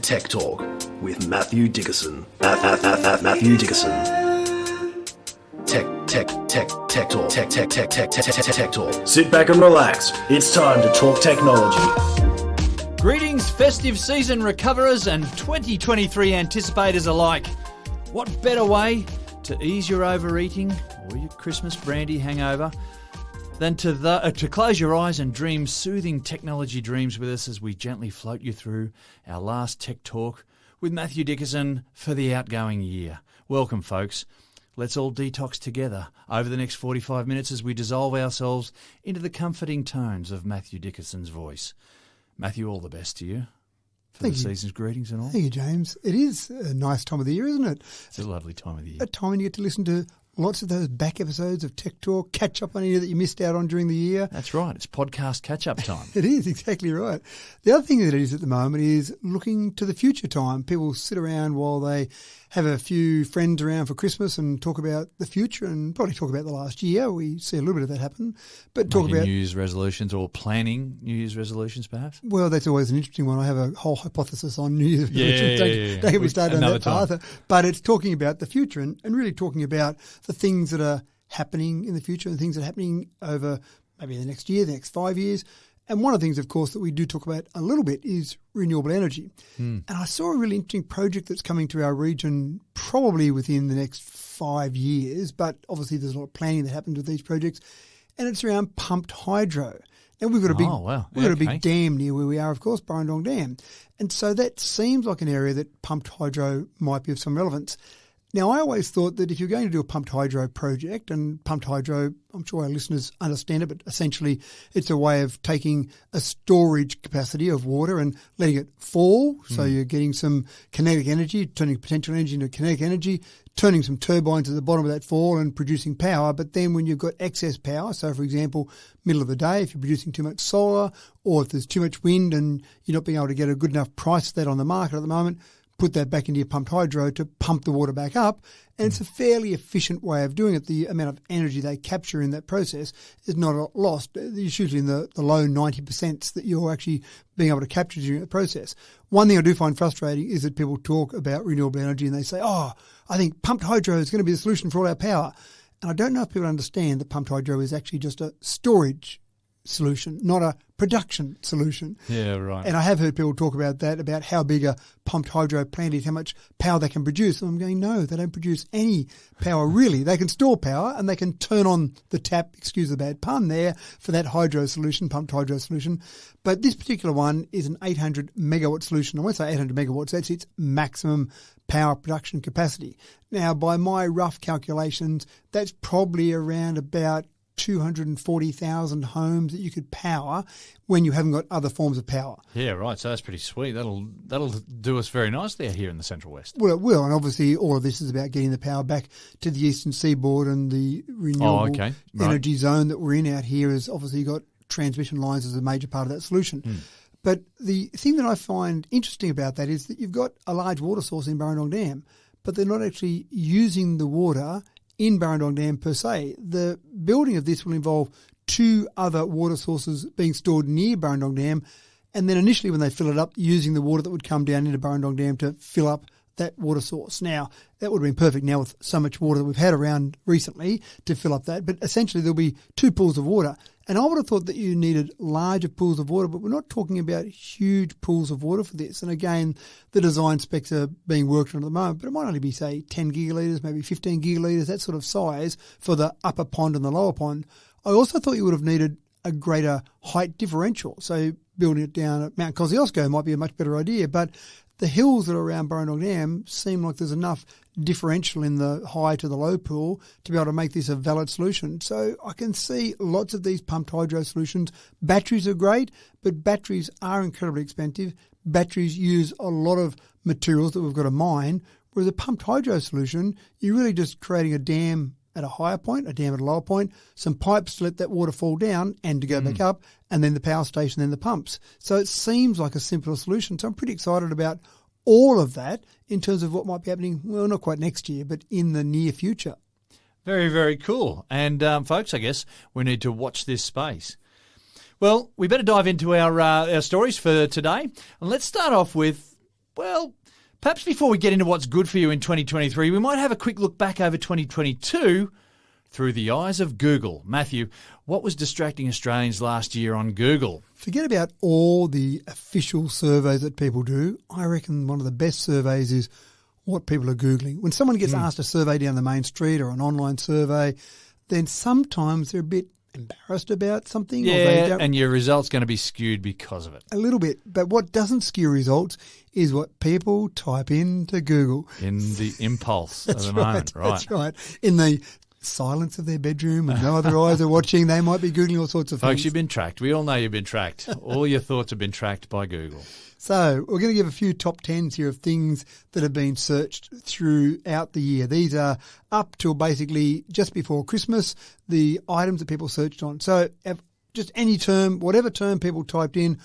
Tech Talk with Matthew Dickerson. Matthew Dickerson. Tech Talk. Tech Talk. Sit back and relax. It's time to talk technology. Greetings, festive season recoverers and 2023 anticipators alike. What better way to ease your overeating or your Christmas brandy hangover than to close your eyes and dream soothing technology dreams with us as we gently float you through our last Tech Talk with Matthew Dickerson for the outgoing year. Welcome, folks. Let's all detox together over the next 45 minutes as we dissolve ourselves into the comforting tones of Matthew Dickerson's voice. Matthew, all the best to you for the season's greetings and all. Thank you, James. It is a nice time of the year, isn't it? It's a lovely time of the year. A time when you get to listen to lots of those back episodes of Tech Talk, catch up on any that you missed out on during the year. That's right. It's podcast catch-up time. It is, exactly right. The other thing that it is at the moment is looking to the future time. People sit around while they have a few friends around for Christmas and talk about the future and probably talk about the last year. We see a little bit of that happen. But talk about New Year's resolutions or planning New Year's resolutions, perhaps? Well, that's always an interesting one. I have a whole hypothesis on New Year's resolutions. Don't get me started on that path. But it's talking about the future and really talking about the things that are happening in the future and things that are happening over maybe the next year, the next 5 years. And one of the things, of course, that we do talk about a little bit is renewable energy. And I saw a really interesting project that's coming to our region probably within the next 5 years, but obviously there's a lot of planning that happens with these projects, and it's around pumped hydro. Now, we've got a big dam near where we are, of course, Burrendong Dam. And so that seems like an area that pumped hydro might be of some relevance. Now, I always thought that if you're going to do a pumped hydro project, and pumped hydro, I'm sure our listeners understand it, but essentially it's a way of taking a storage capacity of water and letting it fall. So you're getting some kinetic energy, turning potential energy into kinetic energy, turning some turbines at the bottom of that fall and producing power. But then when you've got excess power, so for example, middle of the day, if you're producing too much solar or if there's too much wind and you're not being able to get a good enough price for that on the market at the moment, put that back into your pumped hydro to pump the water back up. And it's a fairly efficient way of doing it. The amount of energy they capture in that process is not lost. It's usually in the low 90% that you're actually being able to capture during the process. One thing I do find frustrating is that people talk about renewable energy and they say, I think pumped hydro is going to be the solution for all our power. And I don't know if people understand that pumped hydro is actually just a storage solution, not a production solution. Yeah, right. And I have heard people talk about that, about how big a pumped hydro plant is, how much power they can produce. And I'm going, no, they don't produce any power really. They can store power and they can turn on the tap, excuse the bad pun there, for that hydro solution, pumped hydro solution. But this particular one is an 800 megawatt solution. I won't say 800 megawatts, that's its maximum power production capacity. Now, by my rough calculations, that's probably around about 240,000 homes that you could power when you haven't got other forms of power. Yeah, right. So that's pretty sweet. That'll do us very nicely out here in the Central West. Well, it will. And obviously all of this is about getting the power back to the eastern seaboard, and the renewable energy zone that we're in out here has obviously got transmission lines as a major part of that solution. But the thing that I find interesting about that is that you've got a large water source in Burrendong Dam, but they're not actually using the water in Burrendong Dam per se. The building of this will involve two other water sources being stored near Burrendong Dam, and then initially when they fill it up, using the water that would come down into Burrendong Dam to fill up that water source. Now, that would have been perfect now with so much water that we've had around recently to fill up that, but essentially there'll be two pools of water. And I would have thought that you needed larger pools of water, but we're not talking about huge pools of water for this. And again, the design specs are being worked on at the moment, but it might only be, say, 10 gigalitres, maybe 15 gigalitres, that sort of size for the upper pond and the lower pond. I also thought you would have needed a greater height differential. So building it down at Mount Kosciuszko might be a much better idea, but the hills that are around Burrendong Dam seem like there's enough differential in the high to the low pool to be able to make this a valid solution. So I can see lots of these pumped hydro solutions. Batteries are great, but batteries are incredibly expensive. Batteries use a lot of materials that we've got to mine, whereas a pumped hydro solution, you're really just creating a dam at a higher point, a dam at a lower point, some pipes to let that water fall down and to go back up, and then the power station, then the pumps. So it seems like a simpler solution. So I'm pretty excited about all of that in terms of what might be happening, well, not quite next year, but in the near future. Very, very cool. And, folks, I guess we need to watch this space. Well, we better dive into our stories for today. And let's start off with Well, perhaps before we get into what's good for you in 2023, we might have a quick look back over 2022 through the eyes of Google. Matthew, what was distracting Australians last year on Google? Forget about all the official surveys that people do. I reckon one of the best surveys is what people are Googling. When someone gets asked a survey down the main street or an online survey, then sometimes they're a bit embarrassed about something. Yeah, and your result's going to be skewed because of it. A little bit. But what doesn't skew results is what people type into Google. In the impulse of the moment, right. That's right. In the silence of their bedroom and no other eyes are watching, they might be Googling all sorts of things. Folks, you've been tracked. We all know you've been tracked. All your thoughts have been tracked by Google. So we're going to give a few top 10s here of things that have been searched throughout the year. These are up till basically just before Christmas, the items that people searched on. So just any term, whatever term people typed in,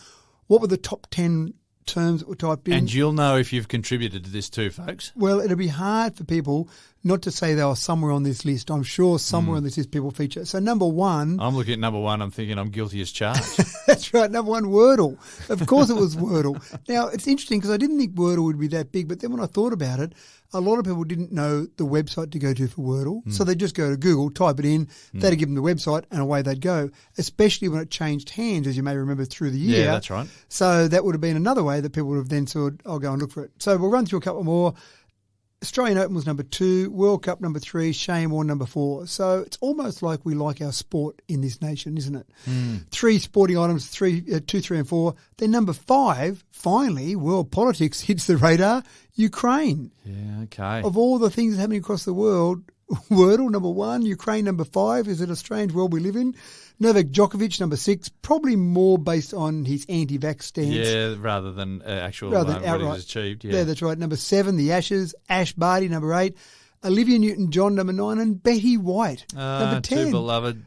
what were the top 10 terms that were typed in? And you'll know if you've contributed to this too, folks. Well, it'll be hard for people not to say they were somewhere on this list. I'm sure somewhere on this list people feature. So number one. I'm looking at number one. I'm thinking I'm guilty as charged. That's right. Number one, Wordle. Of course it was Wordle. Now, it's interesting because I didn't think Wordle would be that big, but then when I thought about it, a lot of people didn't know the website to go to for Wordle. So they just go to Google, type it in, that'd give them the website, and away they'd go, especially when it changed hands, as you may remember, through the year. Yeah, that's right. So that would have been another way that people would have then said, I'll go and look for it. So we'll run through a couple more. Australian Open was number 2, World Cup number 3, Shane Warne number 4. So it's almost like we like our sport in this nation, isn't it? 3 sporting items, 2, 3 and 4. Then number 5, finally, world politics hits the radar, Ukraine. Yeah, okay. Of all the things happening across the world, Wordle number 1, Ukraine number 5. Is it a strange world we live in? Novak Djokovic number 6, probably more based on his anti-vax stance. Yeah, rather than actual rather what than he was achieved. Yeah. Yeah, that's right. Number 7, the Ashes. Ash Barty number 8. Olivia Newton-John number 9. And Betty White number 10. Two beloved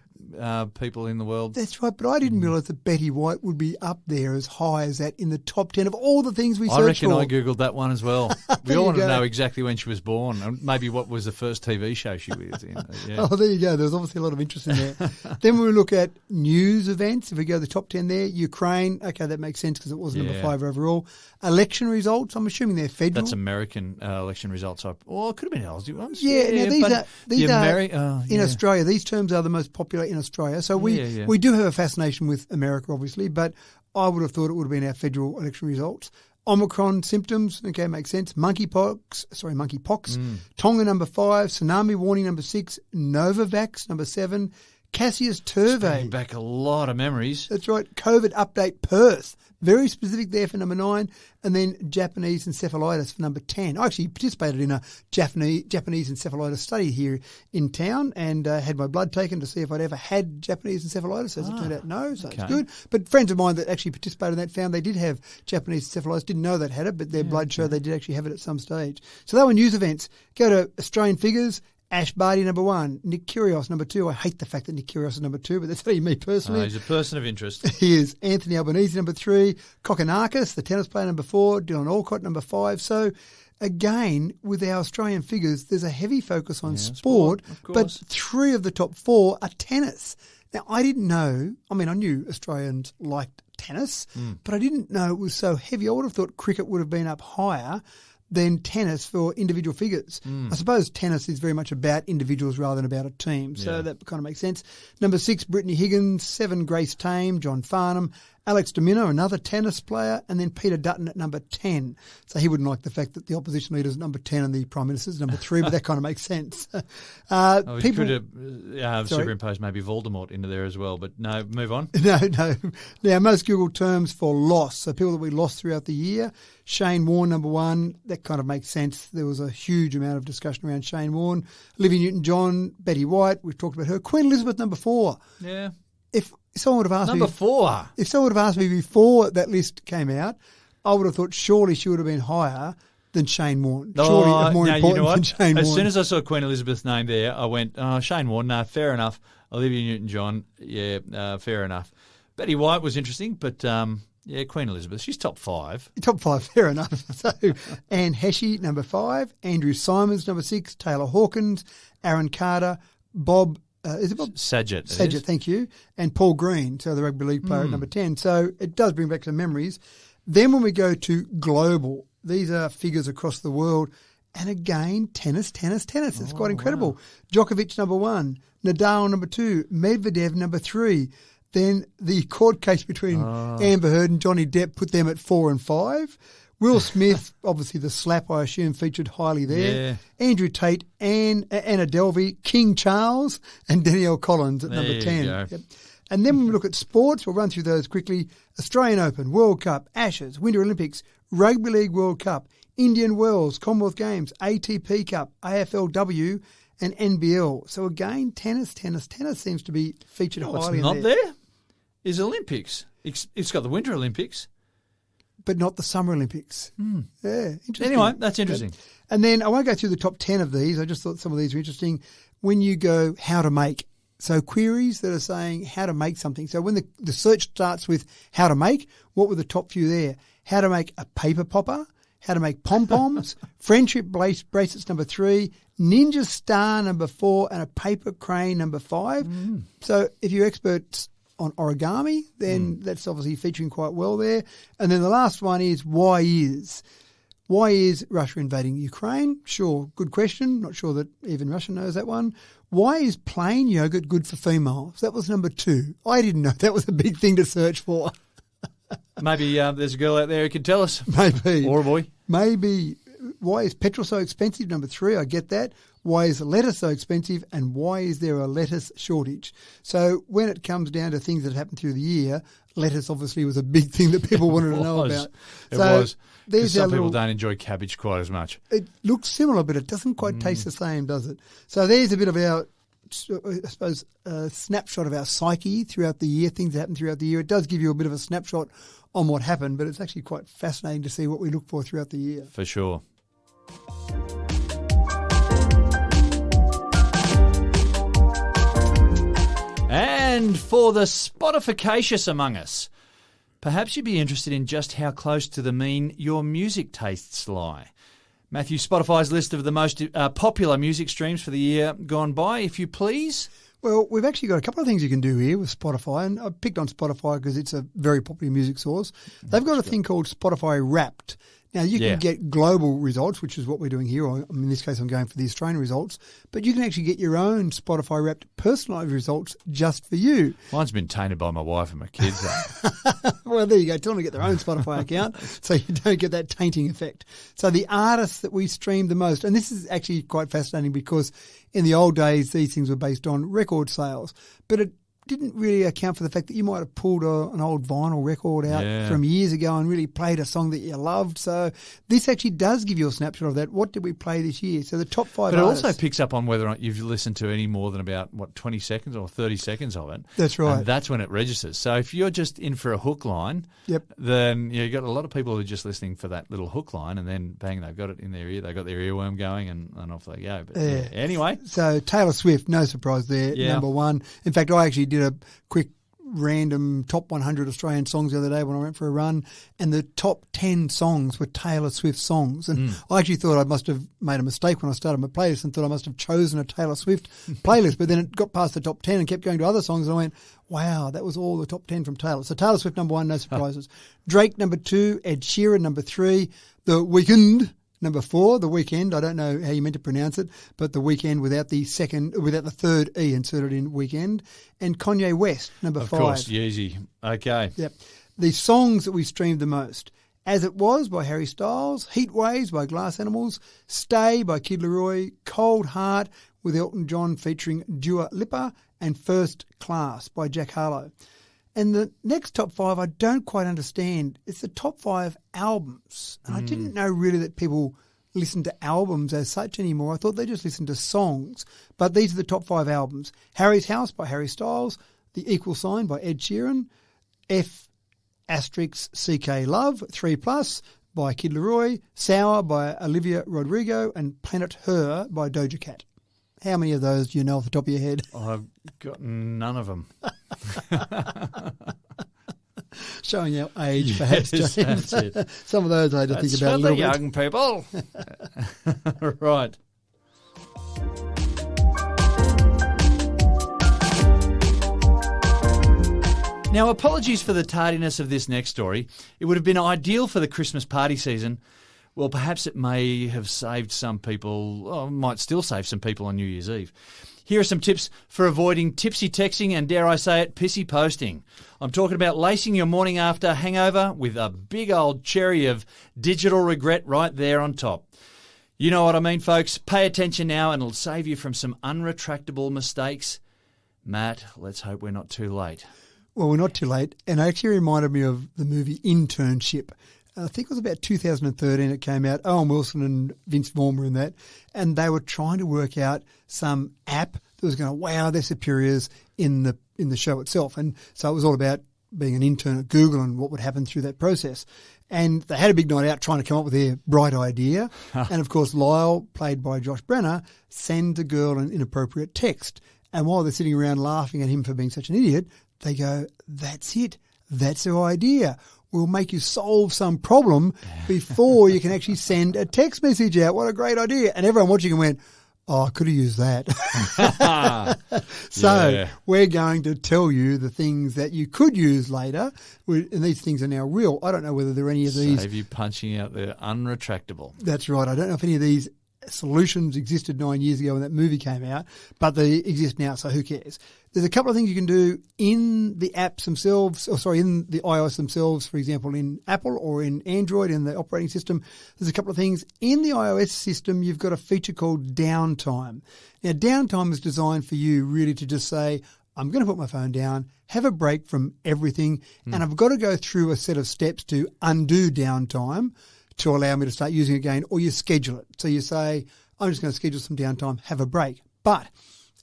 people in the world. That's right, but I didn't realise that Betty White would be up there as high as that in the top 10 of all the things we searched for. I reckon I Googled that one as well. We all want to know exactly when she was born and maybe what was the first TV show she was in. Yeah. Oh, there you go. There's obviously a lot of interest in there. Then we look at news events. If we go to the top 10 there, Ukraine. Okay, that makes sense because it was number 5 overall. Election results. I'm assuming they're federal. That's American election results. It could have been Aussie ones. Yeah, now these are in yeah. Australia. These terms are the most popular in Australia. So we do have a fascination with America, obviously, but I would have thought it would have been our federal election results. Omicron symptoms, okay, makes sense. Monkeypox. Tonga number 5, tsunami warning number 6, Novavax number 7, Cassius Turvey. Bringing back a lot of memories. That's right. COVID update Perth. Very specific there for number 9. And then Japanese encephalitis for number 10. I actually participated in a Japanese encephalitis study here in town and had my blood taken to see if I'd ever had Japanese encephalitis. As it turned out, no, so it's good. But friends of mine that actually participated in that found they did have Japanese encephalitis, didn't know they'd had it, but their blood showed they did actually have it at some stage. So they were news events. Go to Australian figures. Ash Barty, number 1. Nick Kyrgios, number 2. I hate the fact that Nick Kyrgios is number 2, but that's only me personally. He's a person of interest. He is. Anthony Albanese, number 3. Kokkinakis, the tennis player, number 4. Dylan Alcott, number 5. So, again, with our Australian figures, there's a heavy focus on sport, but 3 of the top 4 are tennis. Now, I didn't know, I knew Australians liked tennis, but I didn't know it was so heavy. I would have thought cricket would have been up higher than tennis for individual figures. I suppose tennis is very much about individuals rather than about a team, so that kind of makes sense. Number 6, Brittany Higgins. 7, Grace Tame, John Farnham. Alex Domino, another tennis player, and then Peter Dutton at number 10. So he wouldn't like the fact that the opposition leader is number 10 and the Prime Minister's number 3, but that kind of makes sense. We could have superimposed maybe Voldemort into there as well, but no, move on. No. Now, most Googled terms for loss, so people that we lost throughout the year. Shane Warne, number 1, that kind of makes sense. There was a huge amount of discussion around Shane Warne. Olivia Newton-John, Betty White, we've talked about her. Queen Elizabeth, number 4. Yeah. If someone would have asked number 4. If someone would have asked me before that list came out, I would have thought surely she would have been higher than Shane Warne. Surely more important than Shane Warne. As soon as I saw Queen Elizabeth's name there, I went, Shane Warne, no, fair enough. Olivia Newton-John, fair enough. Betty White was interesting, but Queen Elizabeth, she's top 5. Top 5, fair enough. So Anne Heshi, number 5. Andrew Simons, number 6. Taylor Hawkins, Aaron Carter, Bob. Is it Bob? Saget, thank you. And Paul Green, so the rugby league player at number 10. So it does bring back some memories. Then when we go to global, these are figures across the world. And again, tennis. It's quite incredible. Wow. Djokovic, number 1. Nadal, number 2. Medvedev, number 3. Then the court case between Amber Heard and Johnny Depp put them at 4 and 5. Will Smith, obviously the slap, I assume, featured highly there. Yeah. Andrew Tate, Anna Delvey, King Charles, and Danielle Collins at number 10. Yep. And then when we look at sports, we'll run through those quickly. Australian Open, World Cup, Ashes, Winter Olympics, Rugby League World Cup, Indian Wells, Commonwealth Games, ATP Cup, AFLW, and NBL. So again, tennis seems to be featured highly. What's not there is Olympics. It's got the Winter Olympics. But not the Summer Olympics. Yeah, interesting. Anyway, that's interesting. And then I won't go through the top 10 of these. I just thought some of these were interesting. When you go how to make, so queries that are saying how to make something. So when the search starts with how to make, what were the top few there? How to make a paper popper, how to make pom-poms, friendship bracelets number 3, ninja star number 4, and a paper crane number 5. So if you're experts on origami, then that's obviously featuring quite well there. And then the last one is why is Russia invading Ukraine? Sure, good question. Not sure that even Russia knows that one. Why is plain yogurt good for females? That was number 2. I didn't know that was a big thing to search for. Maybe there's a girl out there who can tell us. Maybe. Or a boy. Maybe. Why is petrol so expensive? Number 3, I get that. Why is lettuce so expensive? And why is there a lettuce shortage? So when it comes down to things that happen through the year, lettuce obviously was a big thing that people wanted to know about. It was. Because some people don't enjoy cabbage quite as much. It looks similar, but it doesn't quite taste the same, does it? So there's a bit of our, I suppose, snapshot of our psyche throughout the year, things that happen throughout the year. It does give you a bit of a snapshot on what happened, but it's actually quite fascinating to see what we look for throughout the year. For sure. And for the Spotificacious among us, perhaps you'd be interested in just how close to the mean your music tastes lie. Matthew, Spotify's list of the most popular music streams for the year gone by, if you please. Well, we've actually got a couple of things you can do here with Spotify, and I picked on Spotify because it's a very popular music source. They've got a thing called Spotify Wrapped. Now, you can get global results, which is what we're doing here. In this case, I'm going for the Australian results. But you can actually get your own Spotify Wrapped personalised results just for you. Mine's been tainted by my wife and my kids. Well, there you go. Tell them to get their own Spotify account so you don't get that tainting effect. So the artists that we stream the most, and this is actually quite fascinating because in the old days, these things were based on record sales. But it didn't really account for the fact that you might have pulled an old vinyl record out from years ago and really played a song that you loved. So this actually does give you a snapshot of that. What did we play this year? So the top 5 But it artists. also picks up on whether or not you've listened to any more than about, 20 seconds or 30 seconds of it. That's right. And that's when it registers. So if you're just in for a hook line, then you've got a lot of people who are just listening for that little hook line and then, bang, they've got it in their ear. They've got their earworm going and off they go. But anyway. So Taylor Swift, no surprise there, number 1. In fact, I actually did a quick random top 100 Australian songs the other day when I went for a run, and the top 10 songs were Taylor Swift songs. And I actually thought I must have made a mistake when I started my playlist and thought I must have chosen a Taylor Swift playlist, but then it got past the top 10 and kept going to other songs, and I went, wow, that was all the top 10 from Taylor. So Taylor Swift, number 1, no surprises. Drake, number 2, Ed Sheeran, number 3, The Weeknd, number 4, The Weekend. I don't know how you meant to pronounce it, but The Weekend without the third E inserted in weekend. And Kanye West, number 5. Of course, Yeezy. Okay. Yep. The songs that we streamed the most: As It Was by Harry Styles, Heat Waves by Glass Animals, Stay by Kid Laroi, Cold Heart with Elton John featuring Dua Lipa, and First Class by Jack Harlow. And the next top 5 I don't quite understand. It's the top 5 albums. And I didn't know really that people listen to albums as such anymore. I thought they just listened to songs. But these are the top 5 albums. Harry's House by Harry Styles, The Equal Sign by Ed Sheeran, F***CK Love 3+ by Kid Laroi, Sour by Olivia Rodrigo, and Planet Her by Doja Cat. How many of those do you know off the top of your head? I've got none of them. Showing our age, perhaps, Yes, James. that's it. Some of those I had to That's think about for a the little bit. young people. Right. Now, apologies for the tardiness of this next story. It would have been ideal for the Christmas party season. Well, perhaps it may have saved some people, or might still save some people on New Year's Eve. Here are some tips for avoiding tipsy texting and, dare I say it, pissy posting. I'm talking about lacing your morning after hangover with a big old cherry of digital regret right there on top. You know what I mean, folks. Pay attention now and it'll save you from some unretractable mistakes. Matt, let's hope we're not too late. Well, we're not too late. And it actually reminded me of the movie Internship. I think it was about 2013 it came out. Owen Wilson and Vince Vaughn were in that. And they were trying to work out some app that was going to wow their superiors in the show itself. And so it was all about being an intern at Google and what would happen through that process. And they had a big night out trying to come up with their bright idea. And, of course, Lyle, played by Josh Brenner, sends a girl an inappropriate text. And while they're sitting around laughing at him for being such an idiot, they go, that's it. That's our idea. We'll make you solve some problem before you can actually send a text message out. What a great idea. And everyone watching went, oh, I could have used that. So we're going to tell you the things that you could use later. And these things are now real. I don't know whether there are any of these. Save you punching out the unretractable. That's right. I don't know if any of these solutions existed 9 years ago when that movie came out, but they exist now, so who cares? There's a couple of things you can do in the apps themselves, in the iOS themselves, for example, in Apple or in Android, in the operating system. There's a couple of things. In the iOS system, you've got a feature called downtime. Now, downtime is designed for you really to just say, I'm going to put my phone down, have a break from everything, and I've got to go through a set of steps to undo downtime to allow me to start using it again, or you schedule it. So you say, I'm just going to schedule some downtime, have a break. But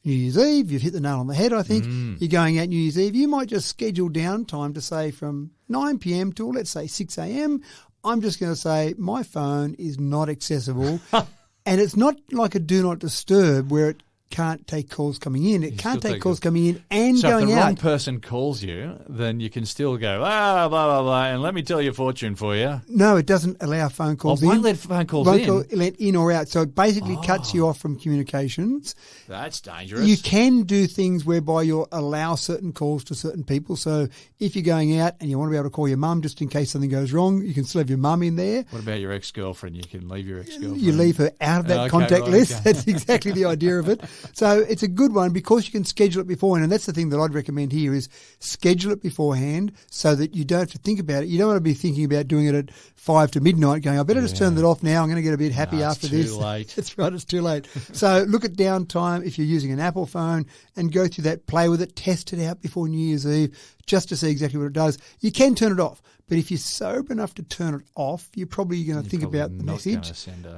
New Year's Eve, you've hit the nail on the head, I think. You're going out New Year's Eve. You might just schedule downtime to say from 9 p.m. to, let's say, 6 a.m. I'm just going to say my phone is not accessible. And it's not like a do not disturb where it can't take calls coming in. It can't take calls coming in and so going out. So if the wrong person calls you, then you can still go, blah, blah, blah, and let me tell you a fortune for you. No, it doesn't allow phone calls in. Won't let phone calls in? Won't let in or out. So it basically cuts you off from communications. That's dangerous. You can do things whereby you'll allow certain calls to certain people. So if you're going out and you want to be able to call your mum just in case something goes wrong, you can still have your mum in there. What about your ex-girlfriend? You can leave your ex-girlfriend. You leave her out of that contact list. Okay. That's exactly the idea of it. So it's a good one because you can schedule it beforehand. And that's the thing that I'd recommend here is schedule it beforehand so that you don't have to think about it. You don't want to be thinking about doing it at 5 to midnight going, I better just turn that off now. I'm going to get a bit happy after this. It's too late. That's right. It's too late. So look at downtime if you're using an Apple phone and go through that, play with it, test it out before New Year's Eve just to see exactly what it does. You can turn it off. But if you're sober enough to turn it off, you're probably going to think about the message.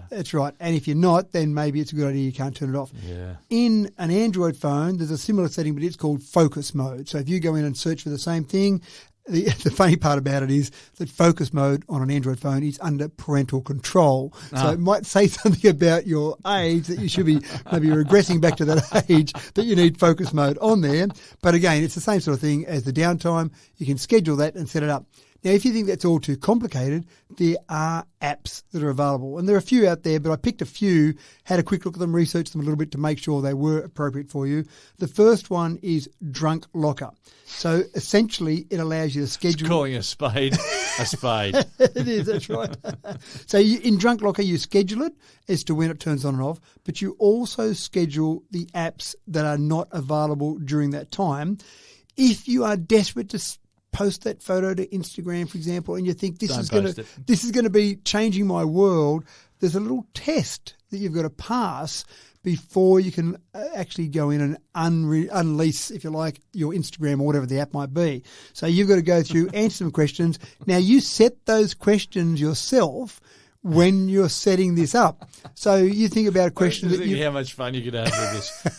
That's right. And if you're not, then maybe it's a good idea you can't turn it off. Yeah. In an Android phone, there's a similar setting, but it's called focus mode. So if you go in and search for the same thing, the funny part about it is that focus mode on an Android phone is under parental control. So it might say something about your age that you should be maybe regressing back to that age that you need focus mode on there. But again, it's the same sort of thing as the downtime. You can schedule that and set it up. Now, if you think that's all too complicated, there are apps that are available. And there are a few out there, but I picked a few, had a quick look at them, researched them a little bit to make sure they were appropriate for you. The first one is Drunk Locker. So essentially, it allows you to schedule... It's calling a spade a spade. It is, that's right. So in Drunk Locker, you schedule it as to when it turns on and off, but you also schedule the apps that are not available during that time. If you are desperate to post that photo to Instagram, for example, and you think this is going to be changing my world, there's a little test that you've got to pass before you can actually go in and unleash, if you like, your Instagram or whatever the app might be. So you've got to go through, answer some questions. Now, you set those questions yourself when you're setting this up. So you think about a question how much fun you could have with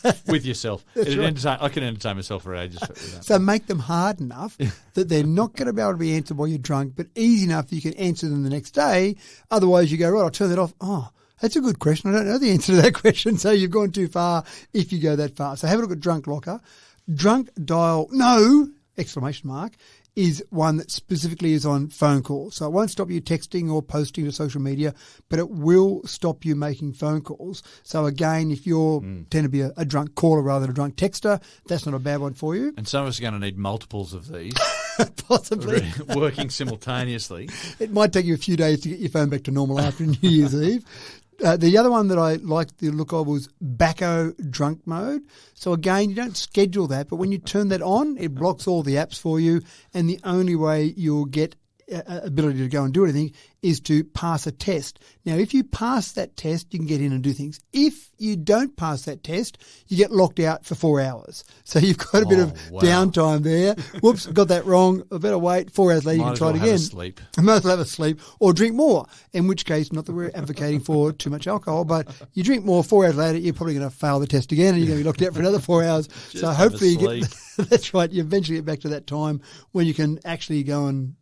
this with yourself. Right. I can entertain myself for ages. So make them hard enough that they're not going to be able to be answered while you're drunk, but easy enough that you can answer them the next day. Otherwise, you go, right, I'll turn that off. Oh, that's a good question. I don't know the answer to that question. So you've gone too far if you go that far. So have a look at Drunk Locker. Drunk Dial No! ! is one that specifically is on phone calls. So it won't stop you texting or posting to social media, but it will stop you making phone calls. So again, if you're tend to be a drunk caller rather than a drunk texter, that's not a bad one for you. And some of us are going to need multiples of these. Possibly. Working simultaneously. It might take you a few days to get your phone back to normal after New Year's Eve. The other one that I liked the look of was Bacco drunk mode. So again, you don't schedule that, but when you turn that on, it blocks all the apps for you, and the only way you'll get ability to go and do anything is to pass a test. Now, if you pass that test, you can get in and do things. If you don't pass that test, you get locked out for 4 hours. So you've got a bit of downtime there. Whoops, got that wrong. I better wait. 4 hours later, you can try it again. Might as well have a sleep or drink more, in which case, not that we're advocating for too much alcohol, but you drink more 4 hours later, you're probably going to fail the test again and you're going to be locked out for another 4 hours. So hopefully you get, that's right, you eventually get back to that time when you can actually go and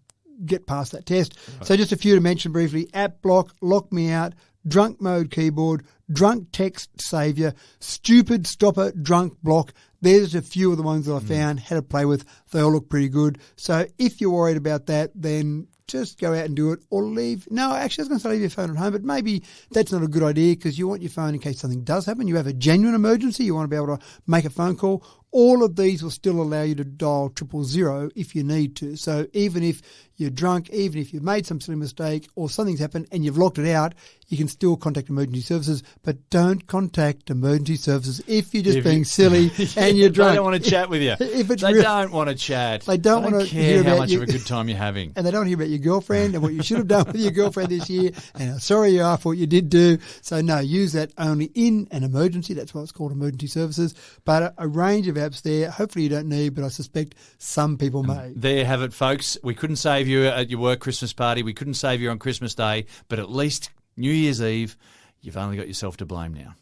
get past that test. So just a few to mention briefly: app block, lock me out, drunk mode keyboard, drunk text savior, stupid stopper, drunk block. There's a few of the ones that I found, had to play with. They all look pretty good. So if you're worried about that, then just go out and do it or leave. No, actually, I was going to say leave your phone at home, but maybe that's not a good idea because you want your phone in case something does happen. You have a genuine emergency. You want to be able to make a phone call. All of these will still allow you to dial 000 if you need to. So even if you're drunk, even if you've made some silly mistake or something's happened and you've locked it out, you can still contact emergency services, but don't contact emergency services if you're just being silly and you're drunk. They don't want to chat with you. Don't want to chat. They don't want to hear how much of a good time you're having. And they don't hear about your girlfriend and what you should have done with your girlfriend this year and how sorry you are for what you did do. So no, use that only in an emergency. That's why it's called emergency services. But a range of apps there. Hopefully you don't need, but I suspect some people may. There you have it, folks. We couldn't save you at your work Christmas party. We couldn't save you on Christmas Day, but at least New Year's Eve, you've only got yourself to blame now.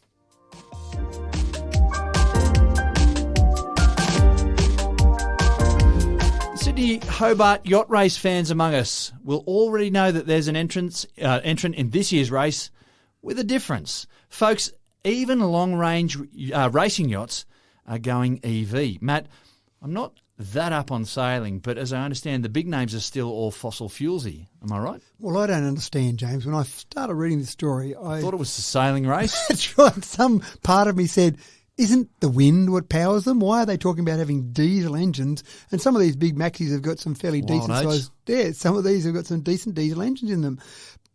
Sydney Hobart yacht race fans among us will already know that there's an entrant in this year's race with a difference. Folks, even long-range racing yachts are going EV. Matt, I'm not that up on sailing, but as I understand, the big names are still all fossil fuelsy. Am I right? Well, I don't understand, James. When I started reading this story, I thought it was the sailing race. That's right. Some part of me said, isn't the wind what powers them? Why are they talking about having diesel engines? And some of these big maxis have got some fairly decent sized. Yeah, some of these have got some decent diesel engines in them.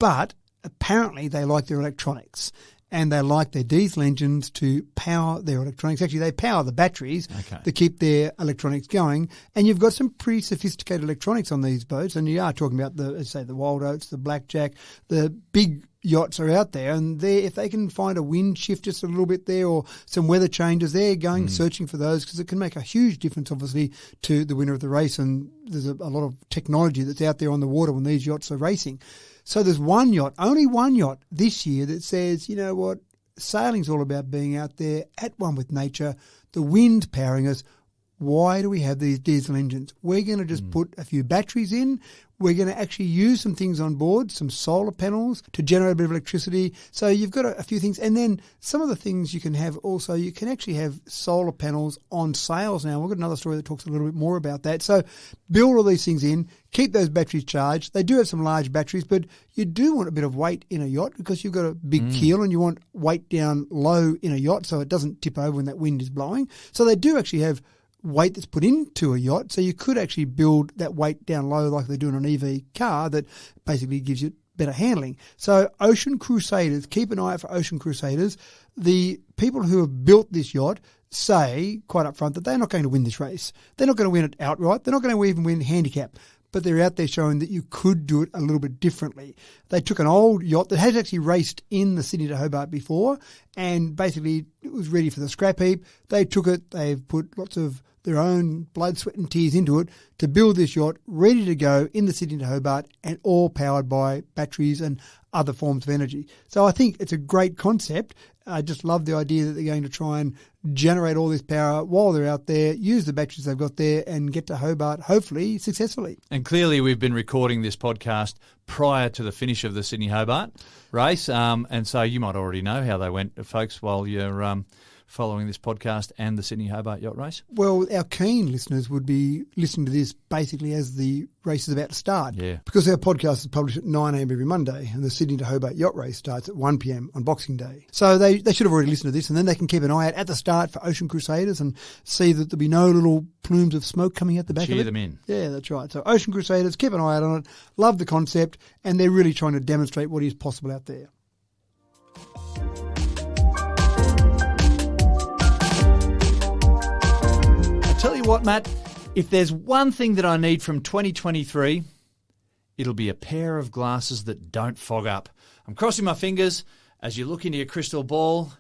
But apparently they like their electronics. And they like their diesel engines to power their electronics. Actually, they power the batteries to keep their electronics going. And you've got some pretty sophisticated electronics on these boats. And you are talking about the Wild Oats, the Blackjack, the big yachts are out there. And if they can find a wind shift just a little bit there or some weather changes, they're going searching for those because it can make a huge difference, obviously, to the winner of the race. And there's a lot of technology that's out there on the water when these yachts are racing. So there's one yacht, only one yacht this year that says, you know what, sailing's all about being out there at one with nature, the wind powering us. Why do we have these diesel engines? We're going to just put a few batteries in. We're going to actually use some things on board, some solar panels to generate a bit of electricity. So you've got a few things. And then some of the things you can have also, you can actually have solar panels on sails now. We've got another story that talks a little bit more about that. So build all these things in, keep those batteries charged. They do have some large batteries, but you do want a bit of weight in a yacht because you've got a big keel and you want weight down low in a yacht so it doesn't tip over when that wind is blowing. So they do actually have weight that's put into a yacht, so you could actually build that weight down low like they do in an EV car that basically gives you better handling. So Ocean Crusaders, keep an eye out for Ocean Crusaders. The people who have built this yacht say quite up front that they're not going to win this race. They're not going to win it outright. They're not going to even win handicap. But they're out there showing that you could do it a little bit differently. They took an old yacht that has actually raced in the Sydney to Hobart before and basically it was ready for the scrap heap. They took it, they've put lots of their own blood, sweat and tears into it to build this yacht ready to go in the Sydney to Hobart and all powered by batteries and other forms of energy. So I think it's a great concept. I just love the idea that they're going to try and generate all this power while they're out there, use the batteries they've got there and get to Hobart, hopefully, successfully. And clearly we've been recording this podcast prior to the finish of the Sydney Hobart race. And so you might already know how they went, folks, while you're following this podcast and the Sydney Hobart Yacht Race? Well, our keen listeners would be listening to this basically as the race is about to start. Yeah. Because our podcast is published at 9 a.m. every Monday and the Sydney to Hobart Yacht Race starts at 1 p.m. on Boxing Day. So they should have already listened to this, and then they can keep an eye out at the start for Ocean Crusaders and see that there'll be no little plumes of smoke coming out the back of it. Cheer them in. Yeah, that's right. So Ocean Crusaders, keep an eye out on it. Love the concept, and they're really trying to demonstrate what is possible out there. Tell you what, Matt, if there's one thing that I need from 2023, it'll be a pair of glasses that don't fog up. I'm crossing my fingers. As you look into your crystal ball,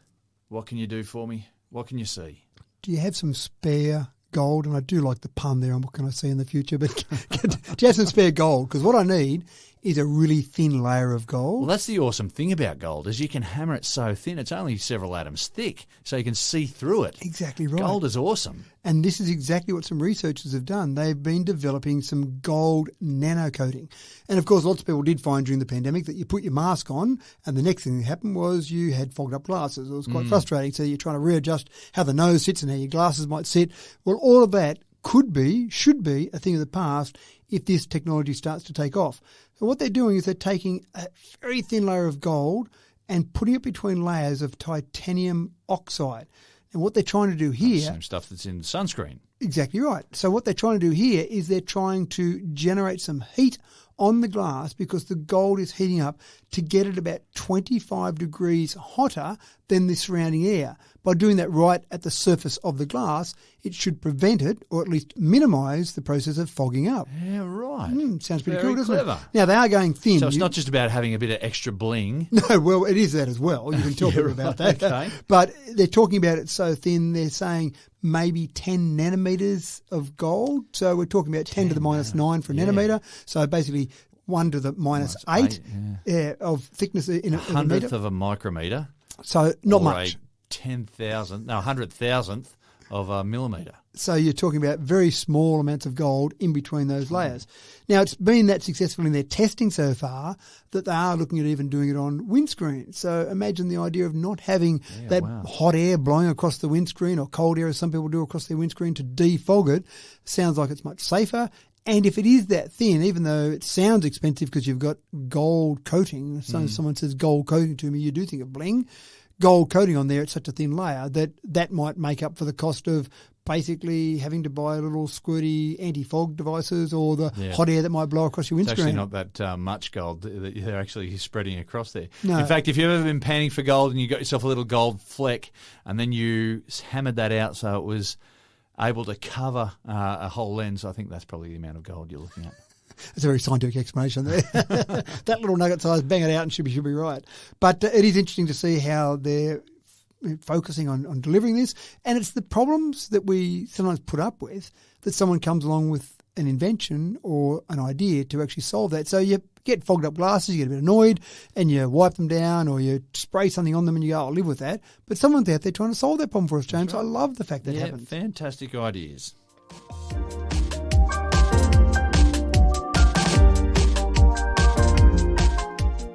what can you do for me? What can you see? Do you have some spare gold? And I do like the pun there on what can I see in the future, but do you have some spare gold? Because what I need is a really thin layer of gold. Well, that's the awesome thing about gold, is you can hammer it so thin, it's only several atoms thick, so you can see through it. Exactly right. Gold is awesome. And this is exactly what some researchers have done. They've been developing some gold nano coating. And of course, lots of people did find during the pandemic that you put your mask on and the next thing that happened was you had fogged up glasses. It was quite frustrating. So you're trying to readjust how the nose sits and how your glasses might sit. Well, all of that should be a thing of the past if this technology starts to take off. So what they're doing is they're taking a very thin layer of gold and putting it between layers of titanium oxide. And what they're trying to do here... Same stuff that's in sunscreen. Exactly right. So what they're trying to do here is they're trying to generate some heat on the glass because the gold is heating up to get it about 25 degrees hotter than the surrounding air. By doing that right at the surface of the glass, it should prevent it, or at least minimise the process of fogging up. Yeah, right. Sounds pretty Very cool, doesn't clever. it? Now, they are going thin. So it's not just about having a bit of extra bling. No, well, it is that as well. You can tell people about that. Okay. But they're talking about it so thin, they're saying maybe 10 nanometres of gold. So we're talking about 10 to the minus 9 for a nanometre. So basically 1 to the minus 8 of thickness in a hundredth metre. of a micrometre. So not or much. A 100,000th of a millimetre. So you're talking about very small amounts of gold in between those layers. Now, it's been that successful in their testing so far that they are looking at even doing it on windscreens. So imagine the idea of not having hot air blowing across the windscreen or cold air, as some people do, across their windscreen to defog it. Sounds like it's much safer. And if it is that thin, even though it sounds expensive because you've got gold coating, so someone says gold coating to me, you do think of bling. Gold coating on there at such a thin layer that might make up for the cost of basically having to buy little squirty anti-fog devices or the hot air that might blow across your windscreen. It's actually not that much gold that they're actually spreading across there. No. In fact, if you've ever been panning for gold and you got yourself a little gold fleck and then you hammered that out so it was able to cover a whole lens, I think that's probably the amount of gold you're looking at. That's a very scientific explanation there. That little nugget size, bang it out and should be right. But it is interesting to see how they're focusing on delivering this. And it's the problems that we sometimes put up with that someone comes along with an invention or an idea to actually solve that. So you get fogged up glasses, you get a bit annoyed and you wipe them down or you spray something on them and you go, I'll live with that. But someone's out there trying to solve that problem for us, James. Right. I love the fact that happens. Fantastic ideas.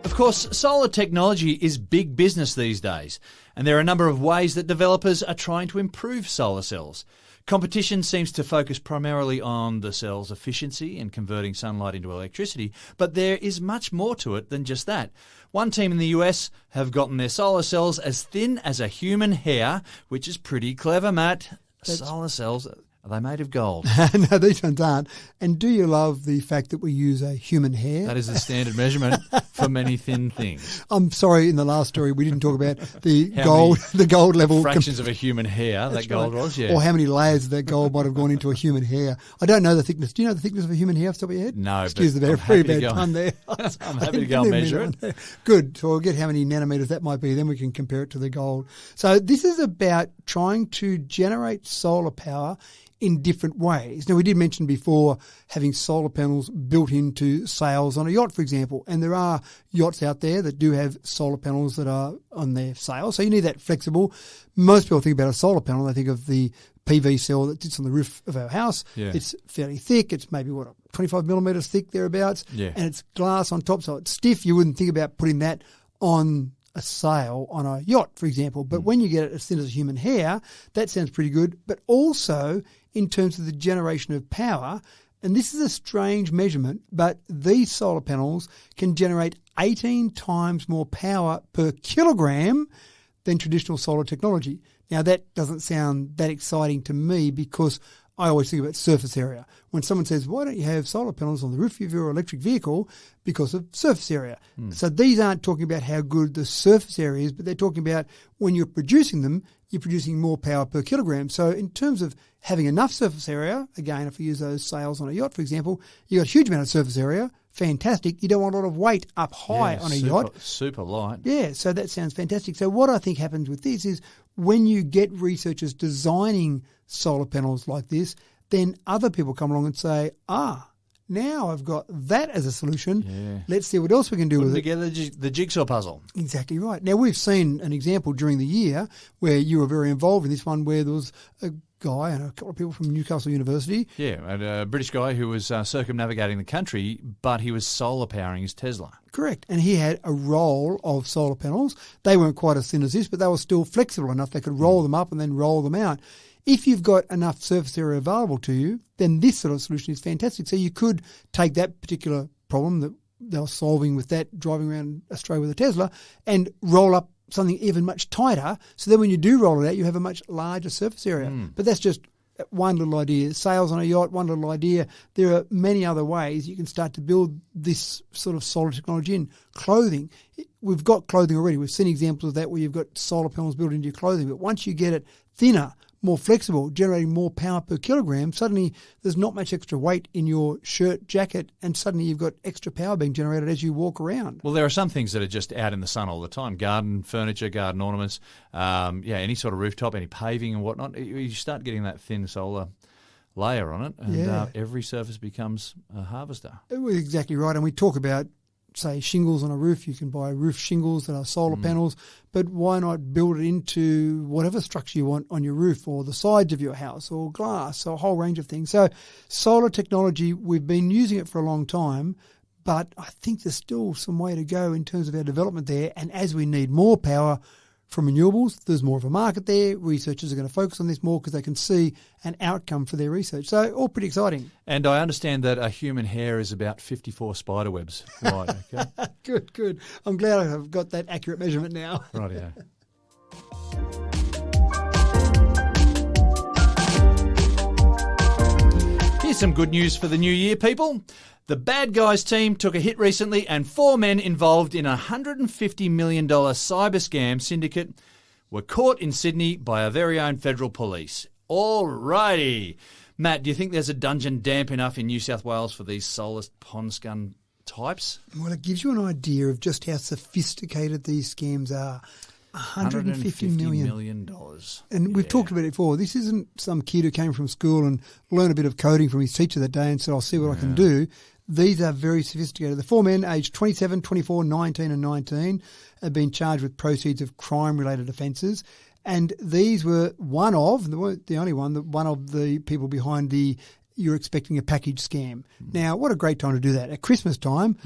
Of course, solar technology is big business these days, and there are a number of ways that developers are trying to improve solar cells. Competition seems to focus primarily on the cell's efficiency and converting sunlight into electricity, but there is much more to it than just that. One team in the US have gotten their solar cells as thin as a human hair, which is pretty clever, Matt. Solar cells... Are they made of gold? No, these ones aren't. And do you love the fact that we use a human hair? That is the standard measurement for many thin things. I'm sorry, in the last story we didn't talk about the gold level. Fractions of a human hair that gold was, yeah. Or how many layers of that gold might have gone into a human hair. I don't know the thickness. Do you know the thickness of a human hair off the top of your head? No, excuse the very bad pun there. I'm happy to go and measure it. Good. So we'll get how many nanometers that might be, then we can compare it to the gold. So this is about trying to generate solar power in different ways. Now, we did mention before having solar panels built into sails on a yacht, for example, and there are yachts out there that do have solar panels that are on their sail, so you need that flexible. Most people think about a solar panel, they think of the PV cell that sits on the roof of our house. Yeah. It's fairly thick. It's maybe, 25 millimetres thick, thereabouts, and it's glass on top, so it's stiff. You wouldn't think about putting that on a sail on a yacht, for example. But when you get it as thin as a human hair, that sounds pretty good. But also in terms of the generation of power, and this is a strange measurement, but these solar panels can generate 18 times more power per kilogram than traditional solar technology. Now, that doesn't sound that exciting to me because I always think about surface area. When someone says, why don't you have solar panels on the roof of your electric vehicle? Because of surface area. So these aren't talking about how good the surface area is, but they're talking about when you're producing them, you're producing more power per kilogram. So in terms of having enough surface area, again, if we use those sails on a yacht, for example, you've got a huge amount of surface area. Fantastic. You don't want a lot of weight up high on a yacht. Super light. Yeah, so that sounds fantastic. So what I think happens with this is when you get researchers designing solar panels like this, then other people come along and say, now I've got that as a solution. Yeah. Let's see what else we can do with it. Together the jigsaw puzzle. Exactly right. Now, we've seen an example during the year where you were very involved in this one where there was a guy and a couple of people from Newcastle University. Yeah, and a British guy who was circumnavigating the country, but he was solar powering his Tesla. Correct. And he had a roll of solar panels. They weren't quite as thin as this, but they were still flexible enough. They could roll them up and then roll them out. If you've got enough surface area available to you, then this sort of solution is fantastic. So you could take that particular problem that they were solving with that, driving around Australia with a Tesla, and roll up something even much tighter. So then when you do roll it out, you have a much larger surface area. But that's just one little idea. Sails on a yacht, one little idea. There are many other ways you can start to build this sort of solar technology in. Clothing. We've got clothing already. We've seen examples of that where you've got solar panels built into your clothing. But once you get it thinner, more flexible, generating more power per kilogram, suddenly there's not much extra weight in your shirt, jacket, and suddenly you've got extra power being generated as you walk around. Well, there are some things that are just out in the sun all the time. Garden furniture, garden ornaments, any sort of rooftop, any paving and whatnot. You start getting that thin solar layer on it, and every surface becomes a harvester. Exactly right. And we talk about, say, shingles on a roof. You can buy roof shingles that are solar panels, but why not build it into whatever structure you want on your roof or the sides of your house or glass, or a whole range of things. So solar technology, we've been using it for a long time, but I think there's still some way to go in terms of our development there. And as we need more power from renewables, there's more of a market there. Researchers are going to focus on this more because they can see an outcome for their research. So all pretty exciting. And I understand that a human hair is about 54 spider webs. Right, okay. Good. I'm glad I've got that accurate measurement now. Right, yeah. Here's some good news for the new year, people. The Bad Guys team took a hit recently, and 4 men involved in a $150 million cyber scam syndicate were caught in Sydney by our very own federal police. All righty. Matt, do you think there's a dungeon damp enough in New South Wales for these soulless pond scum types? Well, it gives you an idea of just how sophisticated these scams are. $150 million. And we've talked about it before. This isn't some kid who came from school and learned a bit of coding from his teacher that day and said, I'll see what I can do. These are very sophisticated. The 4 men, aged 27, 24, 19 and 19, have been charged with proceeds of crime-related offences. And these were one of, they weren't the only one of the people behind the You're Expecting a Package scam. Now, what a great time to do that. At Christmas time,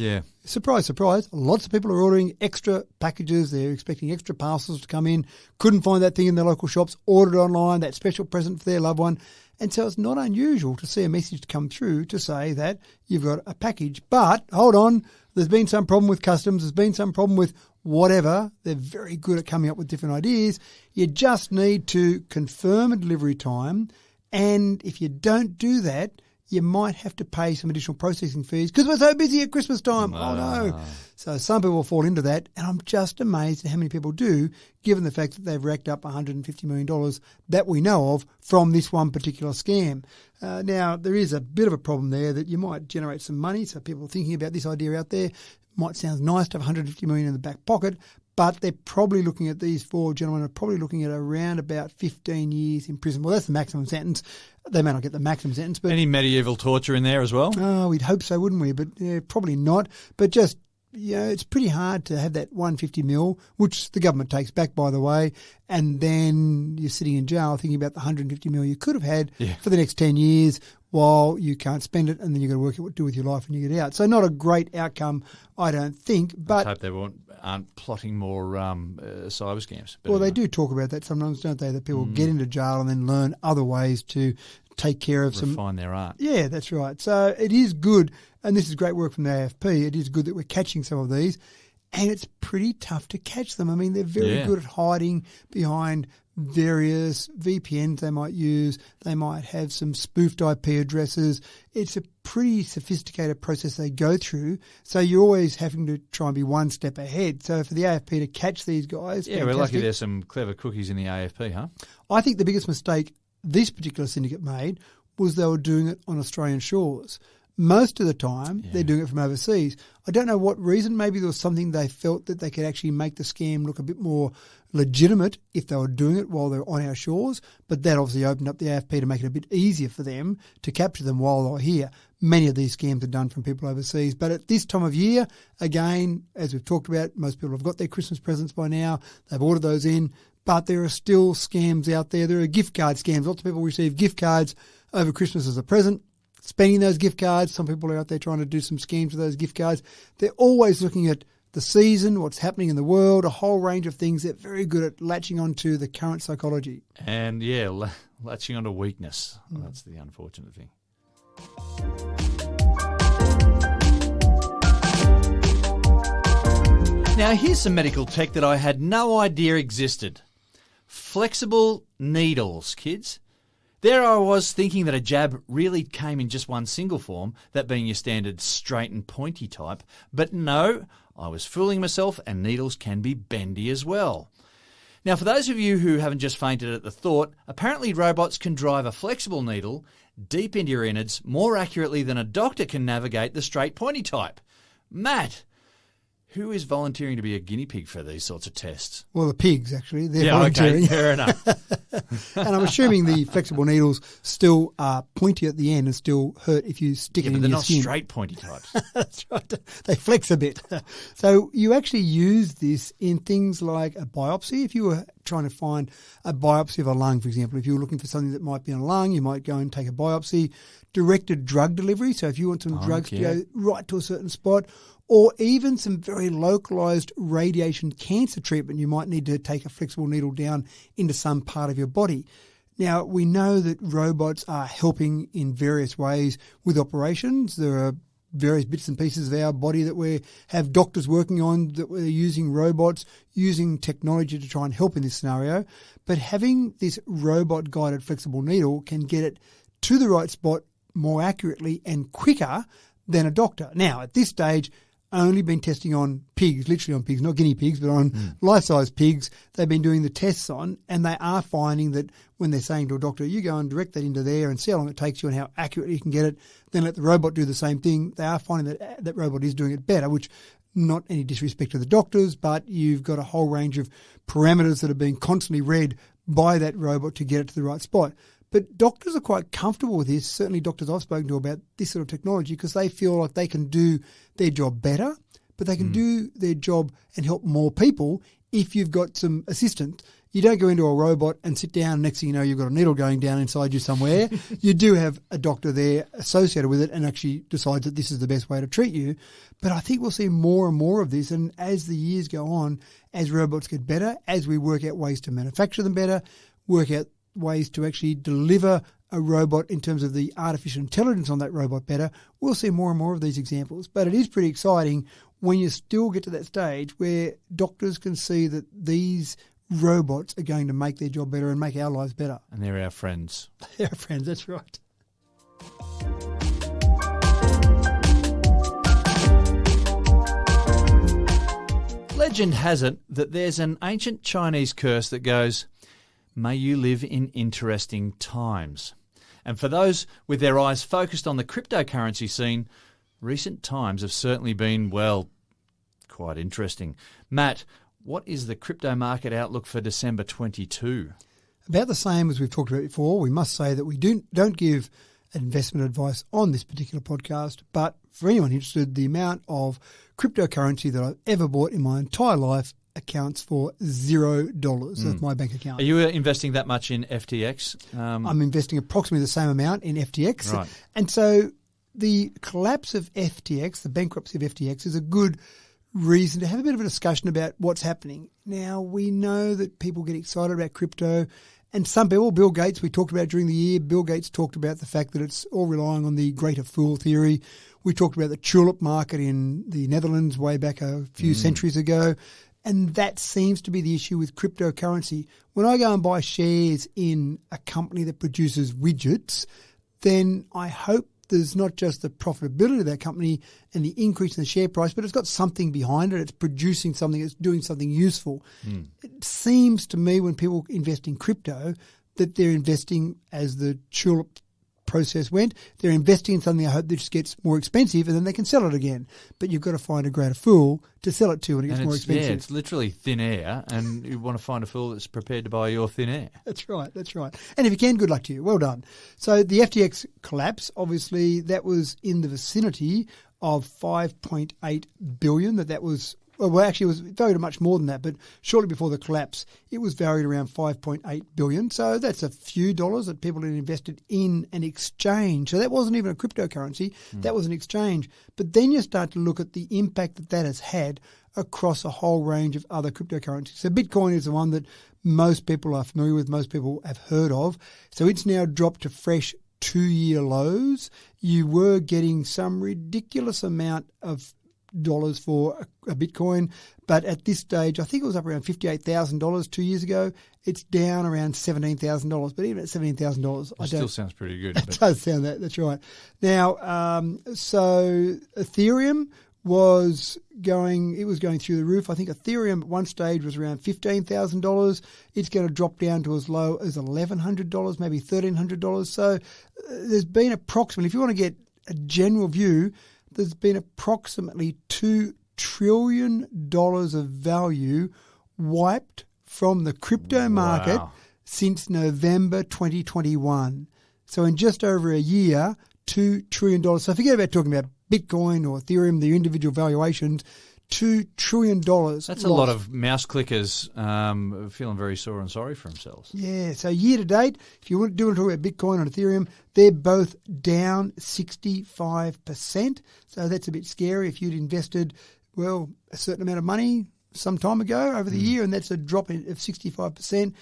surprise, surprise, lots of people are ordering extra packages. They're expecting extra parcels to come in. Couldn't find that thing in their local shops, ordered online, that special present for their loved one. And so it's not unusual to see a message come through to say that you've got a package. But hold on, there's been some problem with customs. There's been some problem with whatever. They're very good at coming up with different ideas. You just need to confirm a delivery time. And if you don't do that, you might have to pay some additional processing fees because we're so busy at Christmas time. Oh, no. So some people will fall into that. And I'm just amazed at how many people do, given the fact that they've racked up $150 million that we know of from this one particular scam. Now, there is a bit of a problem there that you might generate some money. So people thinking about this idea out there, might sound nice to have $150 million in the back pocket, but they're probably looking at, these 4 gentlemen are probably looking at around about 15 years in prison. Well, that's the maximum sentence. They may not get the maximum sentence. But any medieval torture in there as well? Oh, we'd hope so, wouldn't we? But probably not. But just it's pretty hard to have that 150 mil, which the government takes back, by the way, and then you're sitting in jail thinking about the 150 mil you could have had for the next 10 years while you can't spend it, and then you've got to work out what to do with your life when you get out. So not a great outcome, I don't think. But I hope they aren't plotting more cyber scams. But they do talk about that sometimes, don't they, that people get into jail and then learn other ways to take care of refine their art. Yeah, that's right. So it is good, and this is great work from the AFP. It is good that we're catching some of these, and it's pretty tough to catch them. I mean, they're very good at hiding behind various VPNs they might use. They might have some spoofed IP addresses. It's a pretty sophisticated process they go through, so you're always having to try and be one step ahead. So for the AFP to catch these guys... Yeah, we're lucky there's some clever cookies in the AFP, huh? I think the biggest mistake this particular syndicate made was they were doing it on Australian shores. Most of the time, they're doing it from overseas. I don't know what reason. Maybe there was something they felt that they could actually make the scam look a bit more legitimate if they were doing it while they're on our shores. But that obviously opened up the AFP to make it a bit easier for them to capture them while they're here. Many of these scams are done from people overseas. But at this time of year, again, as we've talked about, most people have got their Christmas presents by now. They've ordered those in. But there are still scams out there. There are gift card scams. Lots of people receive gift cards over Christmas as a present, spending those gift cards. Some people are out there trying to do some schemes with those gift cards. They're always looking at the season, what's happening in the world, a whole range of things. They're very good at latching onto the current psychology. And, latching onto weakness. Well, that's the unfortunate thing. Now, here's some medical tech that I had no idea existed. Flexible needles, kids. There I was thinking that a jab really came in just one single form, that being your standard straight and pointy type. But no, I was fooling myself, and needles can be bendy as well. Now, for those of you who haven't just fainted at the thought, apparently robots can drive a flexible needle deep into your innards more accurately than a doctor can navigate the straight pointy type. Matt, who is volunteering to be a guinea pig for these sorts of tests? Well, the pigs, actually. They're volunteering. Okay, fair enough. And I'm assuming the flexible needles still are pointy at the end and still hurt if you stick it in your skin. They're not straight pointy types. That's right. They flex a bit. So you actually use this in things like a biopsy. If you were trying to find a biopsy of a lung, for example, if you were looking for something that might be in a lung, you might go and take a biopsy. Directed drug delivery, so if you want some drugs to go right to a certain spot, or even some very localised radiation cancer treatment, you might need to take a flexible needle down into some part of your body. Now, we know that robots are helping in various ways with operations. There are various bits and pieces of our body that we have doctors working on, that we're using robots, using technology to try and help in this scenario. But having this robot-guided flexible needle can get it to the right spot more accurately and quicker than a doctor. Now, at this stage, only been testing on pigs, literally on pigs, not guinea pigs, but on life-size pigs. They've been doing the tests on, and they are finding that when they're saying to a doctor, you go and direct that into there and see how long it takes you and how accurately you can get it, then let the robot do the same thing. They are finding that that robot is doing it better, which, not any disrespect to the doctors, but you've got a whole range of parameters that are being constantly read by that robot to get it to the right spot. But doctors are quite comfortable with this, certainly doctors I've spoken to about this sort of technology, because they feel like they can do their job better, but they can do their job and help more people if you've got some assistance. You don't go into a robot and sit down, next thing you know, you've got a needle going down inside you somewhere. You do have a doctor there associated with it and actually decides that this is the best way to treat you. But I think we'll see more and more of this, and as the years go on, as robots get better, as we work out ways to manufacture them better, work out ways to actually deliver a robot in terms of the artificial intelligence on that robot better, we'll see more and more of these examples. But it is pretty exciting when you still get to that stage where doctors can see that these robots are going to make their job better and make our lives better. And they're our friends. They're our friends, that's right. Legend has it that there's an ancient Chinese curse that goes, "May you live in interesting times." And for those with their eyes focused on the cryptocurrency scene, recent times have certainly been, well, quite interesting. Matt, what is the crypto market outlook for December 22? About the same as we've talked about before. We must say that we don't give investment advice on this particular podcast, but for anyone interested, the amount of cryptocurrency that I've ever bought in my entire life accounts for $0. That's my bank account. Are you investing that much in FTX? I'm investing approximately the same amount in FTX. Right. And so the collapse of FTX, the bankruptcy of FTX, is a good reason to have a bit of a discussion about what's happening. Now, we know that people get excited about crypto, and some people, Bill Gates, we talked about during the year, Bill Gates talked about the fact that it's all relying on the greater fool theory. We talked about the tulip market in the Netherlands way back a few centuries ago, and that seems to be the issue with cryptocurrency. When I go and buy shares in a company that produces widgets, then I hope there's not just the profitability of that company and the increase in the share price, but it's got something behind it. It's producing something. It's doing something useful. It seems to me when people invest in crypto that they're investing, as the tulip process went, they're investing in something I hope that just gets more expensive and then they can sell it again. But you've got to find a greater fool to sell it to when it gets more expensive. Yeah, it's literally thin air, and you want to find a fool that's prepared to buy your thin air. That's right. And if you can, good luck to you. Well done. So the FTX collapse, obviously, that was in the vicinity of $5.8 billion. That was, well, actually, it was valued at much more than that, but shortly before the collapse, it was valued around $5.8 billion. So that's a few dollars that people had invested in an exchange. So that wasn't even a cryptocurrency. That was an exchange. But then you start to look at the impact that that has had across a whole range of other cryptocurrencies. So Bitcoin is the one that most people are familiar with, most people have heard of. So it's now dropped to fresh 2-year lows. You were getting some ridiculous amount of dollars for a Bitcoin, but at this stage, I think it was up around $58,000 2 years ago. It's down around $17,000, but even at $17,000, it still sounds pretty good. It does sound that. That's right. Now, so Ethereum was going through the roof. I think Ethereum at one stage was around $15,000. It's going to drop down to as low as $1,100, maybe $1,300. So there's been approximately, if you want to get a general view, there's been approximately $2 trillion of value wiped from the crypto market since November 2021. So in just over a year, $2 trillion. So forget about talking about Bitcoin or Ethereum, the individual valuations, $2 trillion. That's lost. a lot of mouse clickers feeling very sore and sorry for themselves. Yeah, so year to date, if you want to talk about Bitcoin and Ethereum, they're both down 65%. So that's a bit scary if you'd invested, well, a certain amount of money some time ago over the year, and that's a drop of 65%.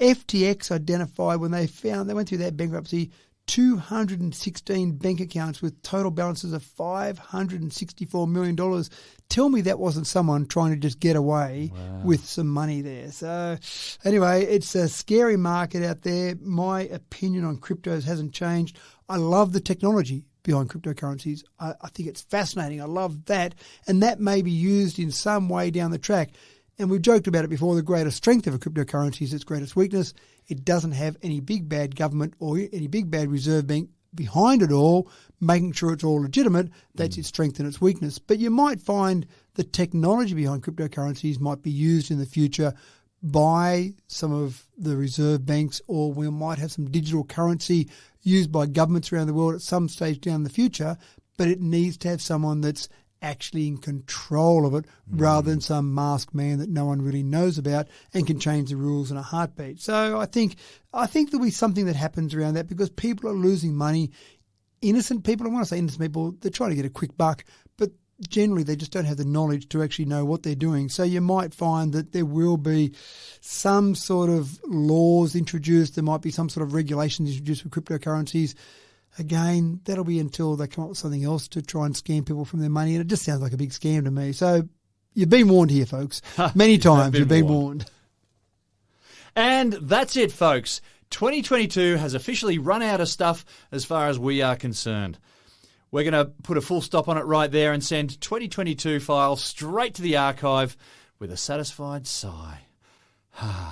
FTX identified when they went through that bankruptcy, 216 bank accounts with total balances of $564 million. Tell me that wasn't someone trying to just get away with some money there. So anyway, it's a scary market out there. My opinion on cryptos hasn't changed. I love the technology behind cryptocurrencies. I think it's fascinating. I love that. And that may be used in some way down the track. And we've joked about it before, the greatest strength of a cryptocurrency is its greatest weakness. It doesn't have any big bad government or any big bad reserve bank behind it all, making sure it's all legitimate. That's its strength and its weakness. But you might find the technology behind cryptocurrencies might be used in the future by some of the reserve banks, or we might have some digital currency used by governments around the world at some stage down the future, but it needs to have someone that's actually in control of it rather than some masked man that no one really knows about and can change the rules in a heartbeat. So I think there'll be something that happens around that because people are losing money. Innocent people, I want to say innocent people, they're trying to get a quick buck, but generally they just don't have the knowledge to actually know what they're doing. So you might find that there will be some sort of laws introduced. There might be some sort of regulations introduced for cryptocurrencies. Again, that'll be until they come up with something else to try and scam people from their money. And it just sounds like a big scam to me. So you've been warned here, folks. Many times you've been warned. And that's it, folks. 2022 has officially run out of stuff as far as we are concerned. We're going to put a full stop on it right there and send 2022 files straight to the archive with a satisfied sigh.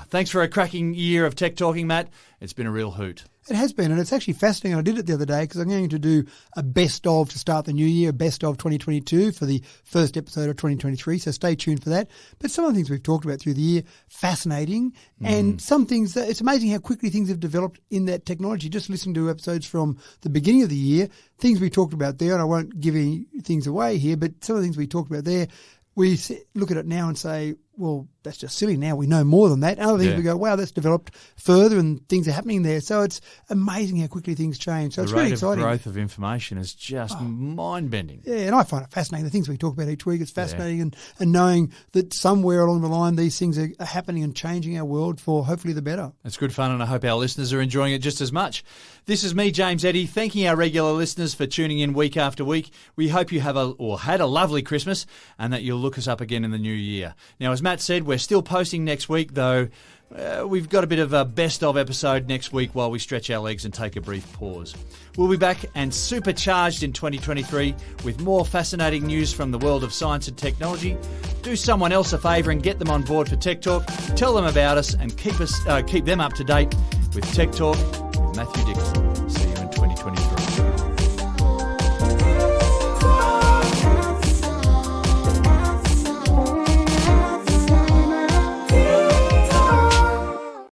Thanks for a cracking year of tech talking, Matt. It's been a real hoot. It has been, and it's actually fascinating. I did it the other day because I'm going to do a best of to start the new year, best of 2022 for the first episode of 2023, so stay tuned for that. But some of the things we've talked about through the year, fascinating, and some things that it's amazing how quickly things have developed in that technology. Just listen to episodes from the beginning of the year, things we talked about there, and I won't give any things away here, but some of the things we talked about there, we look at it now and say, well, that's just silly. Now we know more than that. Other things we go, wow, that's developed further and things are happening there. So it's amazing how quickly things change. So it's really exciting. The rate of growth of information is just mind-bending. Yeah, and I find it fascinating. The things we talk about each week, it's fascinating and knowing that somewhere along the line these things are happening and changing our world for hopefully the better. It's good fun and I hope our listeners are enjoying it just as much. This is me, James Eddy, thanking our regular listeners for tuning in week after week. We hope you had a lovely Christmas and that you'll look us up again in the new year. Now, as Matt said, we're still posting next week, though we've got a bit of a best-of episode next week while we stretch our legs and take a brief pause. We'll be back and supercharged in 2023 with more fascinating news from the world of science and technology. Do someone else a favour and get them on board for Tech Talk. Tell them about us and keep them up to date with Tech Talk with Matthew Dickinson.